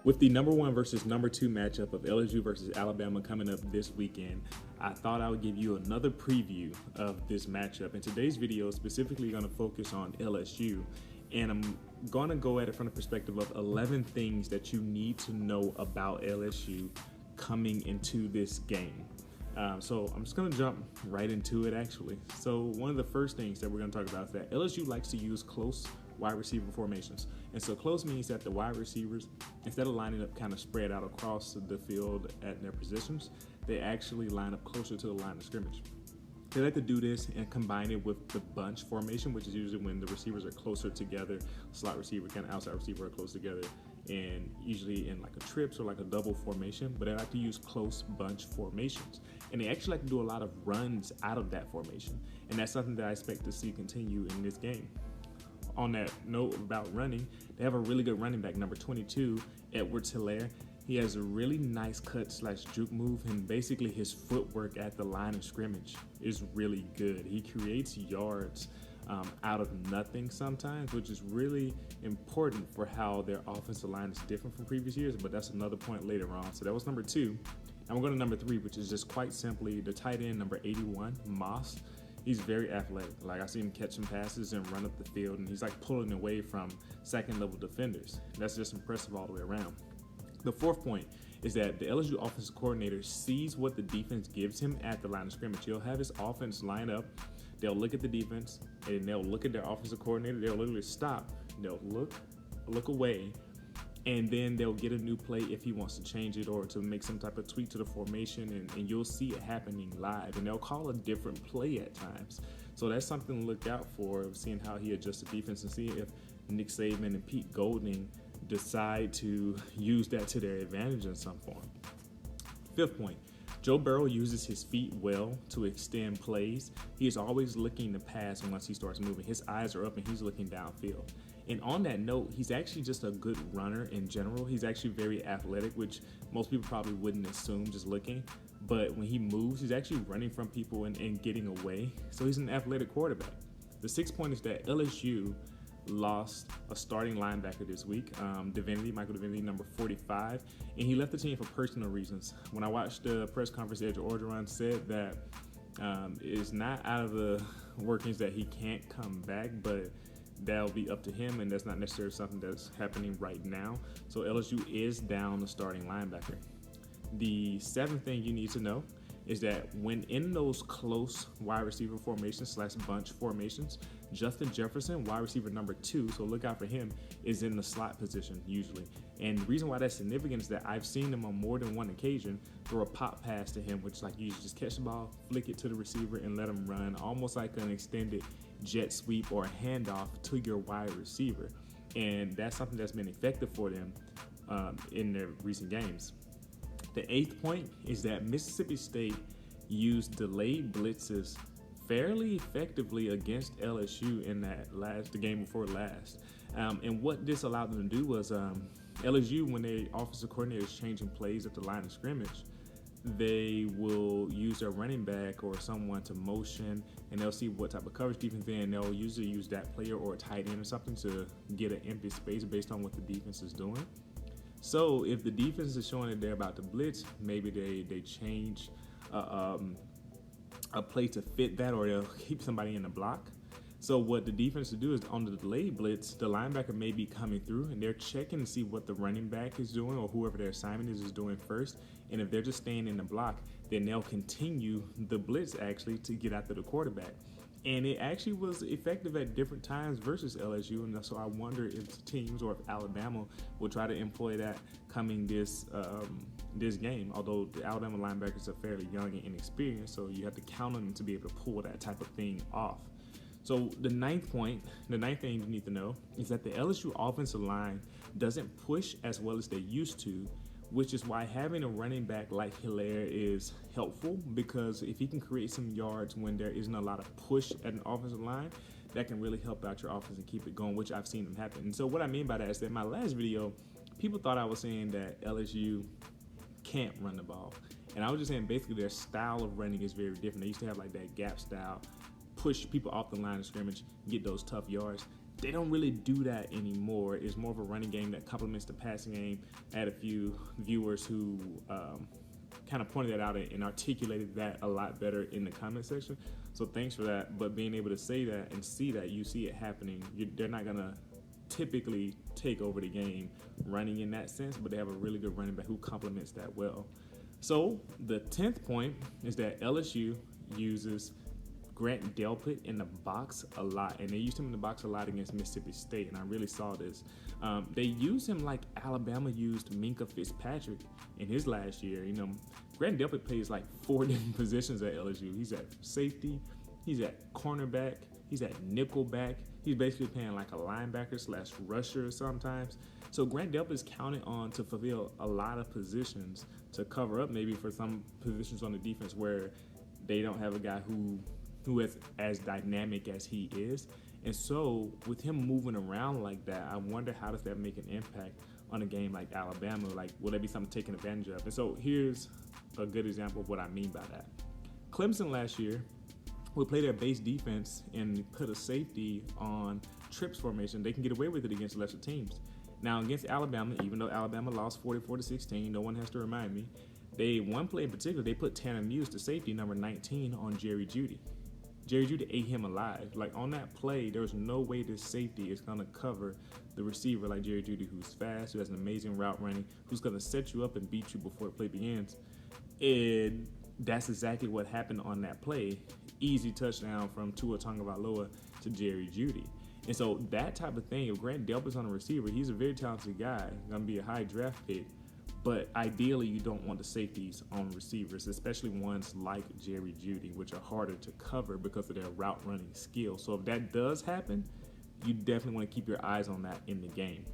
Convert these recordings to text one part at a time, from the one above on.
With the number 1 versus number 2 matchup of LSU versus Alabama coming up this weekend, I thought I would give you another preview of this matchup. In today's video, specifically going to focus on LSU, and I'm going to go at it from the perspective of 11 things that you need to know about LSU coming into this game. So I'm just going to jump right into it, actually. So one of the first things that we're going to talk about is that LSU likes to use close wide receiver formations. And so close means that the wide receivers, instead of lining up kind of spread out across the field at their positions, they actually line up closer to the line of scrimmage. They like to do this and combine it with the bunch formation, which is usually when the receivers are closer together, slot receiver, kind of outside receiver are close together, and usually in like a trips or like a double formation, but they like to use close bunch formations. And they actually like to do a lot of runs out of that formation. And that's something that I expect to see continue in this game. On that note about running, they have a really good running back, number 22, Edward Hilaire. He has a really nice cut/juke move, and basically his footwork at the line of scrimmage is really good. He creates yards out of nothing sometimes, which is really important for how their offensive line is different from previous years, but that's another point later on. So that was number 2. And we're going to number 3, which is just quite simply the tight end, number 81, Moss. He's very athletic. Like, I see him catch some passes and run up the field, and he's like pulling away from second-level defenders. That's just impressive all the way around. The 4th point is that the LSU offensive coordinator sees what the defense gives him at the line of scrimmage. He'll have his offense line up. They'll look at the defense, and they'll look at their offensive coordinator. They'll literally stop. They'll look away, and then they'll get a new play if he wants to change it or to make some type of tweak to the formation, and you'll see it happening live. And they'll call a different play at times. So that's something to look out for, seeing how he adjusts the defense and see if Nick Saban and Pete Golding decide to use that to their advantage in some form. 5th point, Joe Burrow uses his feet well to extend plays. He is always looking to pass once he starts moving. His eyes are up and he's looking downfield. And on that note, he's actually just a good runner in general. He's actually very athletic, which most people probably wouldn't assume just looking. But when he moves, he's actually running from people and getting away. So he's an athletic quarterback. The 6th point is that LSU lost a starting linebacker this week, Michael Divinity, number 45, and he left the team for personal reasons. When I watched the press conference, Edge Orgeron said that it's not out of the workings that he can't come back, but that'll be up to him, and that's not necessarily something that's happening right now. So LSU is down the starting linebacker. The 7th thing you need to know is that when in those close wide receiver formations / bunch formations, Justin Jefferson, wide receiver number 2, so look out for him, is in the slot position usually. And the reason why that's significant is that I've seen him on more than one occasion throw a pop pass to him, which like you just catch the ball, flick it to the receiver, and let him run, almost like an extended jet sweep or a handoff to your wide receiver. And that's something that's been effective for them in their recent games. The 8th point is that Mississippi State used delayed blitzes fairly effectively against LSU in the game before last. And what this allowed them to do was LSU, when their offensive coordinator is changing plays at the line of scrimmage, they will use their running back or someone to motion, and they'll see what type of coverage defense they're in. They'll usually use that player or a tight end or something to get an empty space based on what the defense is doing. So if the defense is showing that they're about to blitz, maybe they change a play to fit that, or they'll keep somebody in the block. So what the defense will do is on the delayed blitz, the linebacker may be coming through, and they're checking to see what the running back is doing or whoever their assignment is doing first. And if they're just staying in the block, then they'll continue the blitz actually to get after the quarterback. And it actually was effective at different times versus LSU, and so I wonder if teams or if Alabama will try to employ that coming this game. Although the Alabama linebackers are fairly young and inexperienced, so you have to count on them to be able to pull that type of thing off. So the 9th thing you need to know is that the LSU offensive line doesn't push as well as they used to, which is why having a running back like Hilaire is helpful, because if he can create some yards when there isn't a lot of push at an offensive line, that can really help out your offense and keep it going, which I've seen them happen. And so what I mean by that is that in my last video, people thought I was saying that LSU can't run the ball. And I was just saying basically their style of running is very different. They used to have like that gap style, push people off the line of scrimmage, get those tough yards. They don't really do that anymore. It's more of a running game that complements the passing game. I had a few viewers who kind of pointed that out and articulated that a lot better in the comment section. So thanks for that. But being able to say that and see that, you see it happening. They're not going to typically take over the game running in that sense, but they have a really good running back who complements that well. So the 10th point is that LSU uses Grant Delpit in the box a lot, and they used him in the box a lot against Mississippi State, and I really saw this. They use him like Alabama used Minkah Fitzpatrick in his last year. You know, Grant Delpit plays like 4 different positions at LSU. He's at safety, he's at cornerback, he's at nickelback. He's basically playing like a linebacker slash rusher sometimes. So Grant Delpit is counted on to fulfill a lot of positions to cover up maybe for some positions on the defense where they don't have a guy who is as dynamic as he is. And so with him moving around like that, I wonder how does that make an impact on a game like Alabama? Like, will there be something taken advantage of? And so here's a good example of what I mean by that. Clemson last year would play their base defense and put a safety on trips formation. They can get away with it against lesser teams. Now against Alabama, even though Alabama lost 44-16, no one has to remind me, one play in particular, they put Tanner Muse, the safety, number 19, on Jerry Jeudy. Jerry Jeudy ate him alive. Like on that play, there's no way this safety is gonna cover the receiver like Jerry Jeudy, who's fast, who has an amazing route running, who's gonna set you up and beat you before the play begins. And that's exactly what happened on that play. Easy touchdown from Tua Tagovailoa to Jerry Jeudy. And so that type of thing, if Grant Delpit's on a receiver, he's a very talented guy, gonna be a high draft pick. But ideally, you don't want the safeties on receivers, especially ones like Jerry Jeudy, which are harder to cover because of their route running skill. So if that does happen, you definitely want to keep your eyes on that in the game.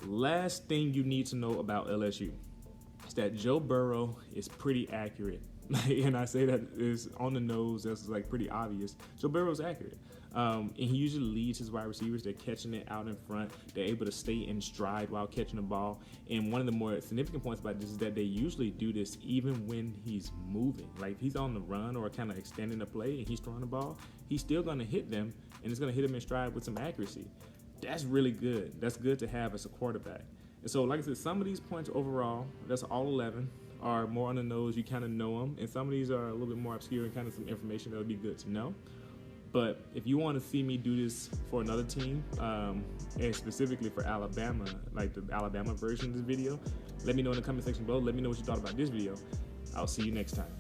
Last thing you need to know about LSU is that Joe Burrow is pretty accurate. And I say that is on the nose, that's like pretty obvious. Joe Burrow's accurate. And he usually leads his wide receivers. They're catching it out in front. They're able to stay in stride while catching the ball. And one of the more significant points about this is that they usually do this even when he's moving. Like if he's on the run or kind of extending the play and he's throwing the ball, he's still going to hit them, and it's going to hit them in stride with some accuracy. That's really good. That's good to have as a quarterback. And so, like I said, some of these points overall, that's all 11, are more on the nose. You kind of know them. And some of these are a little bit more obscure and kind of some information that would be good to know. But if you want to see me do this for another team, and specifically for Alabama, like the Alabama version of this video, let me know in the comment section below. Let me know what you thought about this video. I'll see you next time.